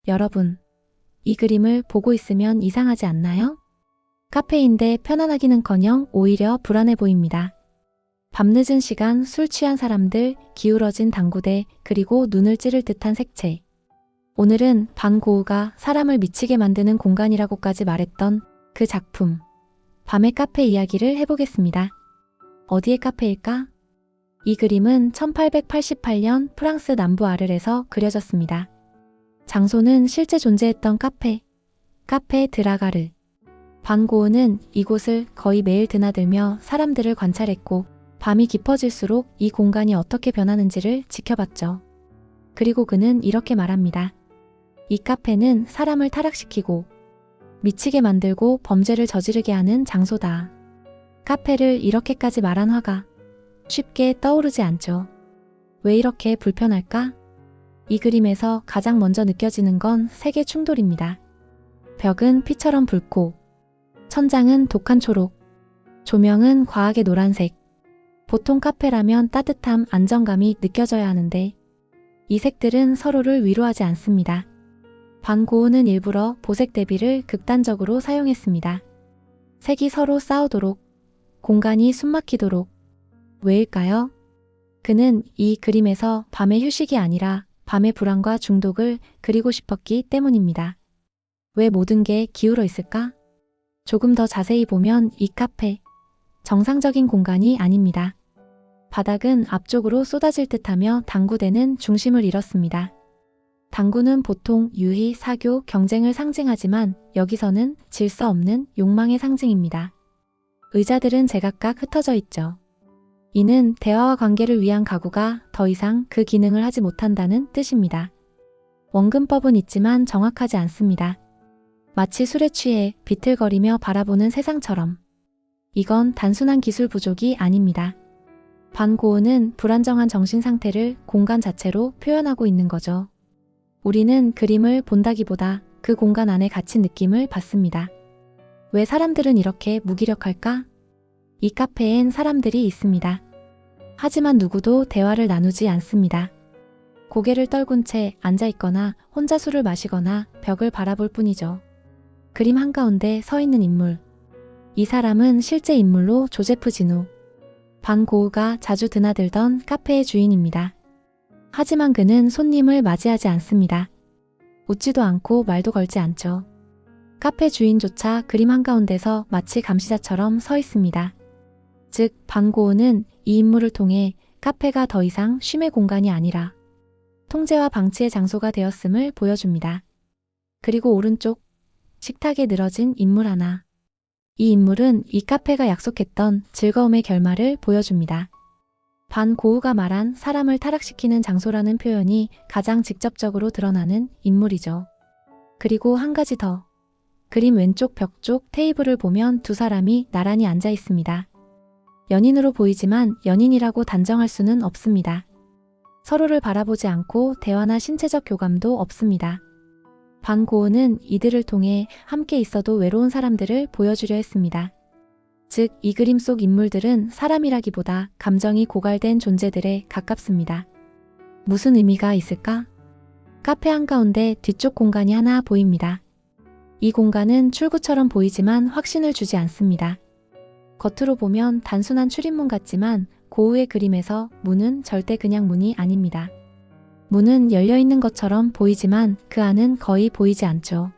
여러분, 이 그림을 보고 있으면 이상하지 않나요? 카페인데 편안하기는커녕 오히려 불안해 보입니다. 밤늦은 시간 술 취한 사람들, 기울어진 당구대, 그리고 눈을 찌를 듯한 색채. 오늘은 반 고흐가 사람을 미치게 만드는 공간이라고까지 말했던 그 작품, 밤의 카페 이야기를 해보겠습니다. 어디의 카페일까? 이 그림은 1888년 프랑스 남부 아르에서 그려졌습니다. 장소는 실제 존재했던 카페 드라가르. 반 고흐는 이곳을 거의 매일 드나들며 사람들을 관찰했고 밤이 깊어질수록 이 공간이 어떻게 변하는지를 지켜봤죠. 그리고 그는 이렇게 말합니다. 이 카페는 사람을 타락시키고 미치게 만들고 범죄를 저지르게 하는 장소다. 카페를 이렇게까지 말한 화가 쉽게 떠오르지 않죠. 왜 이렇게 불편할까? 이 그림에서 가장 먼저 느껴지는 건 세계 충돌입니다. 벽은 피처럼 붉고 천장은 독한 초록, 조명은 과하게 노란색. 보통 카페라면 따뜻함, 안정감이 느껴져야 하는데 이 색들은 서로를 위로하지 않습니다. 반 고흐는 일부러 보색 대비를 극단적으로 사용했습니다. 색이 서로 싸우도록, 공간이 숨막히도록. 왜일까요? 그는 이 그림에서 밤의 휴식이 아니라 밤의 불안과 중독을 그리고 싶었기 때문입니다. 왜 모든 게 기울어 있을까? 조금 더 자세히 보면 이 카페, 정상적인 공간이 아닙니다. 바닥은 앞쪽으로 쏟아질 듯하며 당구대는 중심을 잃었습니다. 당구는 보통 유희, 사교, 경쟁을 상징하지만 여기서는 질서 없는 욕망의 상징입니다. 의자들은 제각각 흩어져 있죠. 이는 대화와 관계를 위한 가구가 더 이상 그 기능을 하지 못한다는 뜻입니다. 원근법은 있지만 정확하지 않습니다. 마치 술에 취해 비틀거리며 바라보는 세상처럼. 이건 단순한 기술 부족이 아닙니다. 반 고흐는 불안정한 정신 상태를 공간 자체로 표현하고 있는 거죠. 우리는 그림을 본다기보다 그 공간 안에 갇힌 느낌을 받습니다. 왜 사람들은 이렇게 무기력할까? 이 카페엔 사람들이 있습니다. 하지만 누구도 대화를 나누지 않습니다. 고개를 떨군 채 앉아있거나 혼자 술을 마시거나 벽을 바라볼 뿐이죠. 그림 한가운데 서 있는 인물. 이 사람은 실제 인물로 조제프 진우. 반 고흐가 자주 드나들던 카페의 주인입니다. 하지만 그는 손님을 맞이하지 않습니다. 웃지도 않고 말도 걸지 않죠. 카페 주인조차 그림 한가운데서 마치 감시자처럼 서 있습니다. 즉, 반 고흐는 이 인물을 통해 카페가 더 이상 쉼의 공간이 아니라 통제와 방치의 장소가 되었음을 보여줍니다. 그리고 오른쪽 식탁에 늘어진 인물 하나. 이 인물은 이 카페가 약속했던 즐거움의 결말을 보여줍니다. 반 고흐가 말한 사람을 타락시키는 장소라는 표현이 가장 직접적으로 드러나는 인물이죠. 그리고 한 가지 더. 그림 왼쪽 벽 쪽 테이블을 보면 두 사람이 나란히 앉아 있습니다. 연인으로 보이지만 연인이라고 단정할 수는 없습니다. 서로를 바라보지 않고 대화나 신체적 교감도 없습니다. 반 고흐는 이들을 통해 함께 있어도 외로운 사람들을 보여주려 했습니다. 즉, 이 그림 속 인물들은 사람이라기보다 감정이 고갈된 존재들에 가깝습니다. 무슨 의미가 있을까? 카페 한가운데 뒤쪽 공간이 하나 보입니다. 이 공간은 출구처럼 보이지만 확신을 주지 않습니다. 겉으로 보면 단순한 출입문 같지만 고흐의 그림에서 문은 절대 그냥 문이 아닙니다. 문은 열려있는 것처럼 보이지만 그 안은 거의 보이지 않죠.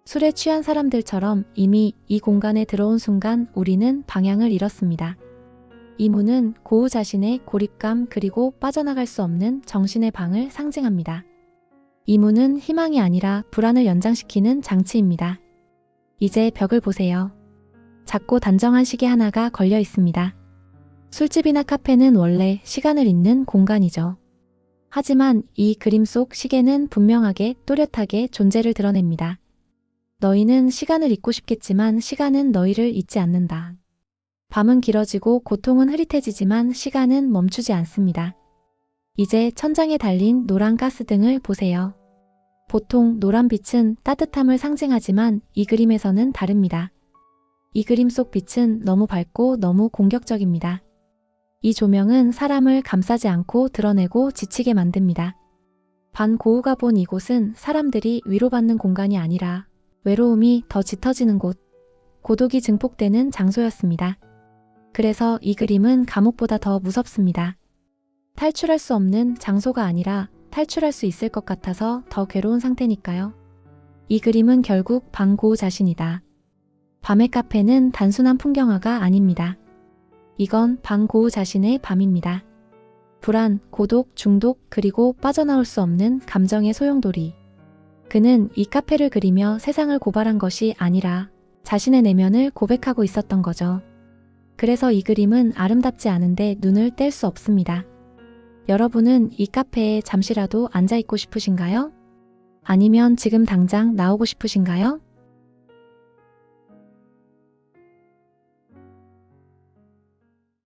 술에 취한 사람들처럼 이미 이 공간에 들어온 순간 우리는 방향을 잃었습니다. 이 문은 고흐 자신의 고립감 그리고 빠져나갈 수 없는 정신의 방을 상징합니다. 이 문은 희망이 아니라 불안을 연장시키는 장치입니다. 이제 벽을 보세요. 작고 단정한 시계 하나가 걸려 있습니다. 술집이나 카페는 원래 시간을 잇는 공간이죠. 하지만 이 그림 속 시계는 분명하게 또렷하게 존재를 드러냅니다. 너희는 시간을 잊고 싶겠지만 시간은 너희를 잊지 않는다. 밤은 길어지고 고통은 흐릿해지지만 시간은 멈추지 않습니다. 이제 천장에 달린 노란 가스등을 보세요. 보통 노란 빛은 따뜻함을 상징하지만 이 그림에서는 다릅니다. 이 그림 속 빛은 너무 밝고 너무 공격적입니다. 이 조명은 사람을 감싸지 않고 드러내고 지치게 만듭니다. 반고우가 본 이곳은 사람들이 위로받는 공간이 아니라 외로움이 더 짙어지는 곳, 고독이 증폭되는 장소였습니다. 그래서 이 그림은 감옥보다 더 무섭습니다. 탈출할 수 없는 장소가 아니라 탈출할 수 있을 것 같아서 더 괴로운 상태니까요. 이 그림은 결국 반고우 자신이다. 밤의 카페는 단순한 풍경화가 아닙니다. 이건 반고우 자신의 밤입니다. 불안, 고독, 중독, 그리고 빠져나올 수 없는 감정의 소용돌이. 그는 이 카페를 그리며 세상을 고발한 것이 아니라 자신의 내면을 고백하고 있었던 거죠. 그래서 이 그림은 아름답지 않은데 눈을 뗄 수 없습니다. 여러분은 이 카페에 잠시라도 앉아있고 싶으신가요? 아니면 지금 당장 나오고 싶으신가요?